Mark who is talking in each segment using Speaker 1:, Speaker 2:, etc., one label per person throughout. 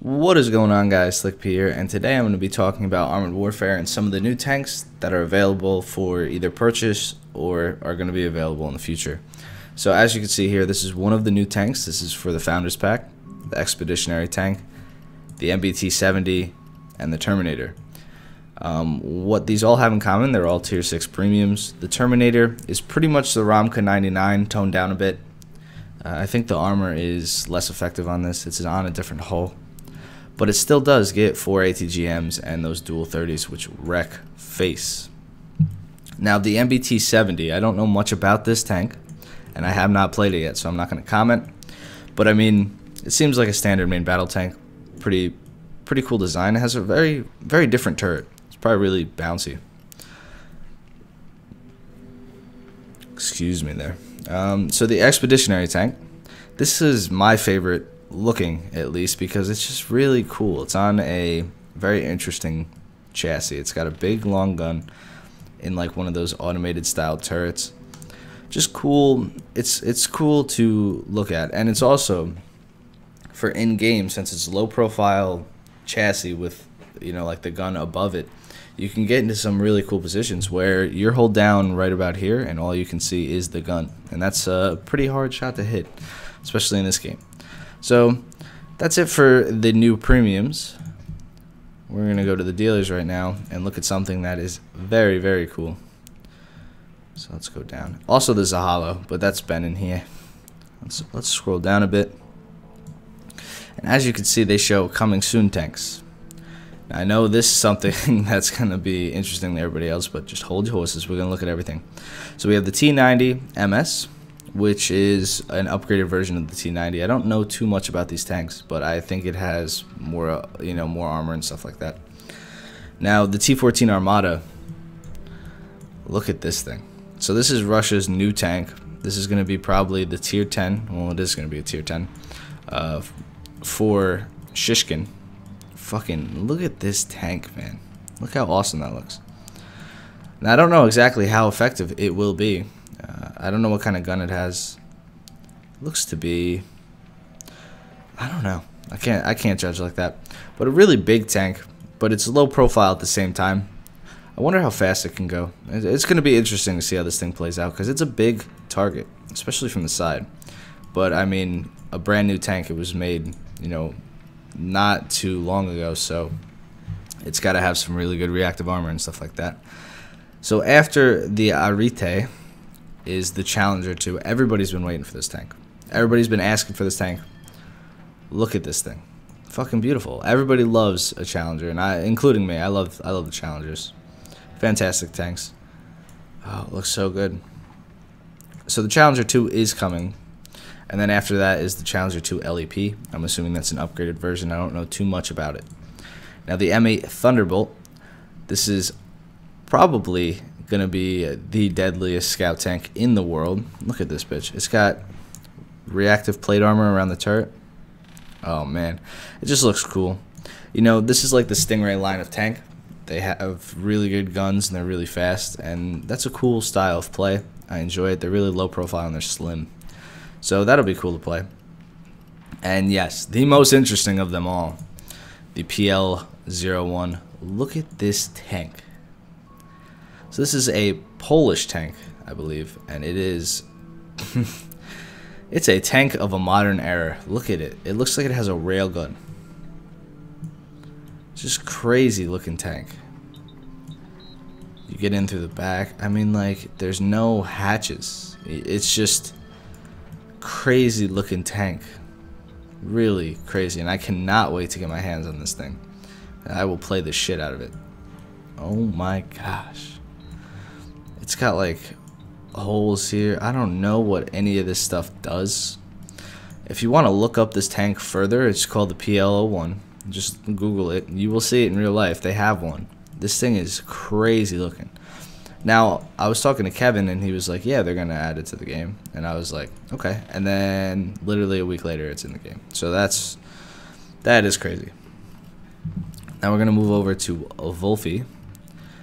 Speaker 1: What is going on, guys? Slick P here, and today I'm going to be talking about Armored Warfare and some of the new tanks that are available for either purchase or are going to be available in the future. So as you can see here, this is one of the new tanks. This is for the Founders Pack, the Expeditionary tank, the MBT-70, and the Terminator. What these all have in common, they're all tier 6 premiums. The Terminator is pretty much the Ramka 99 toned down a bit. I think the armor is less effective on this. It's on a different hull. But it still does get 4 ATGMs and those dual 30s, which wreck face. Now, the MBT-70, I don't know much about this tank, and I have not played it yet, so I'm not going to comment. But, I mean, it seems like a standard main battle tank. Pretty cool design. It has a very, very different turret. It's probably really bouncy. Excuse me there. So the Expeditionary tank, this is my favorite looking, at least, because it's just really cool. It's on a very interesting chassis. It's got a big long gun in like one of those automated style turrets. Just cool. It's cool to look at, and it's also for in-game, since it's low profile chassis with, you know, like the gun above it, you can get into some really cool positions where you're hold down right about here and all you can see is the gun, and that's a pretty hard shot to hit, especially in this game. So that's it for the new premiums. We're going to go to the dealers right now and look at something that is very, very cool. So let's go down. Also, there's a hollow, but that's been in here. Let's scroll down a bit. And as you can see, they show coming soon tanks. Now, I know this is something that's going to be interesting to everybody else, but just hold your horses. We're going to look at everything. So we have the T90 MS, which is an upgraded version of the T90. I don't know too much about these tanks, but I think it has more, more armor and stuff like that. Now, the T14 Armata, look at this thing. So this is Russia's new tank. This is going to be probably the tier 10. Well, it is going to be a tier 10 for Shishkin. Fucking look at this tank, man. Look how awesome that looks. Now, I don't know exactly how effective it will be. I don't know what kind of gun it has. Looks to be, I don't know. I can't judge like that. But a really big tank, but it's low profile at the same time. I wonder how fast it can go. It's going to be interesting to see how this thing plays out, because it's a big target, especially from the side. But I mean, a brand new tank. It was made, not too long ago, so it's got to have some really good reactive armor and stuff like that. So after the Arite is the Challenger 2. Everybody's been waiting for this tank. Everybody's been asking for this tank. Look at this thing. Fucking beautiful. Everybody loves a Challenger, and including me. I love the Challengers. Fantastic tanks. Oh, it looks so good. So the Challenger 2 is coming. And then after that is the Challenger 2 LEP. I'm assuming that's an upgraded version. I don't know too much about it. Now the M8 Thunderbolt. This is probably going to be the deadliest scout tank in the world. Look at this bitch. It's got reactive plate armor around the turret. Oh man, it just looks cool. This is like the Stingray line of tank. They have really good guns and they're really fast, and that's a cool style of play. I enjoy it. They're really low profile and they're slim, so that'll be cool to play. And yes, the most interesting of them all, the PL-01. Look at this tank. So this is a Polish tank, I believe, and it is it's a tank of a modern era. Look at it. It looks like it has a railgun. Just crazy looking tank. You get in through the back. I mean, like, there's no hatches. It's just crazy looking tank. Really crazy, and I cannot wait to get my hands on this thing. I will play the shit out of it. Oh my gosh. It's got like holes here. I don't know what any of this stuff does. If you want to look up this tank further, it's called the PL-01. Just Google it. You will see it in real life. They have one. This thing is crazy looking. Now, I was talking to Kevin, and he was like, yeah, they're going to add it to the game. And I was like, okay. And then literally a week later, it's in the game. So that is crazy. Now we're going to move over to Wolfie,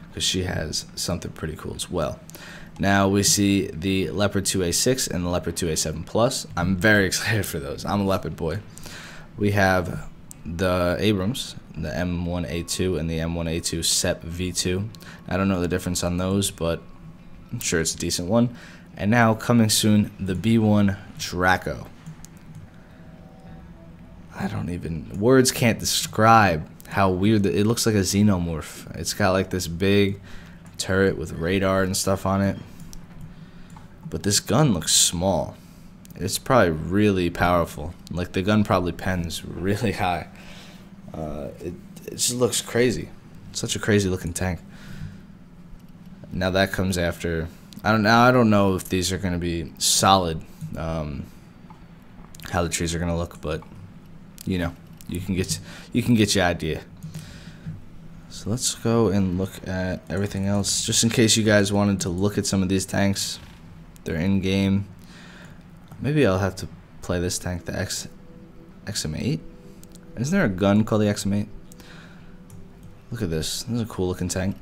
Speaker 1: because she has something pretty cool as well. Now we see the Leopard 2A6 and the Leopard 2A7 Plus. I'm very excited for those. I'm a Leopard boy. We have the Abrams, the M1A2 and the M1A2 SEP V2. I don't know the difference on those, but I'm sure it's a decent one. And now, coming soon, the B1 Draco. I don't even... Words can't describe how weird... It looks like a xenomorph. It's got like this big turret with radar and stuff on it. But this gun looks small. It's probably really powerful. Like, the gun probably pens really high. It just looks crazy. Such a crazy looking tank. Now that comes after... I don't know if these are going to be solid, how the trees are going to look, but you know, you can get your idea. So let's go and look at everything else, just in case you guys wanted to look at some of these tanks. They're in game. Maybe I'll have to play this tank, the XM8. Isn't there a gun called the XM8? Look at this. This is a cool looking tank.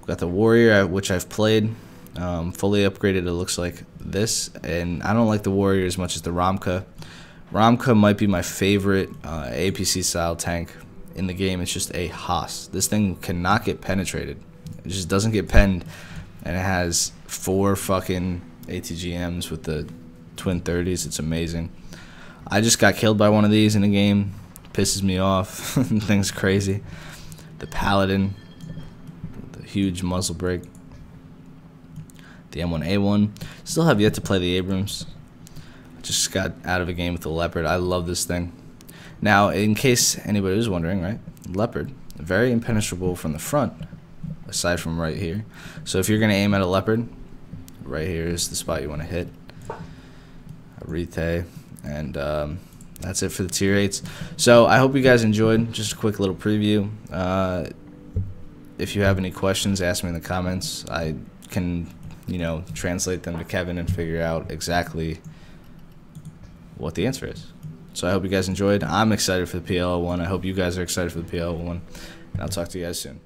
Speaker 1: Got the Warrior, which I've played, fully upgraded. It looks like this, and I don't like the Warrior as much as the Ramka. Ramka might be my favorite APC style tank in the game. It's just a Haas. This thing cannot get penetrated. It just doesn't get penned, and it has 4 fucking ATGMs with the twin 30s. It's amazing. I just got killed by one of these in a game. Pisses me off. Thing's crazy. The Paladin, huge muzzle brake. The M1A1. Still have yet to play the Abrams. Just got out of a game with the Leopard. I love this thing. Now, in case anybody was wondering, right? Leopard, very impenetrable from the front, aside from right here. So if you're going to aim at a Leopard, right here is the spot you want to hit. Arite. And that's it for the tier 8s. So I hope you guys enjoyed. Just a quick little preview. If you have any questions, ask me in the comments. I can, you know, translate them to Kevin and figure out exactly what the answer is. So I hope you guys enjoyed. I'm excited for the PL-01. I hope you guys are excited for the PL-01. And I'll talk to you guys soon.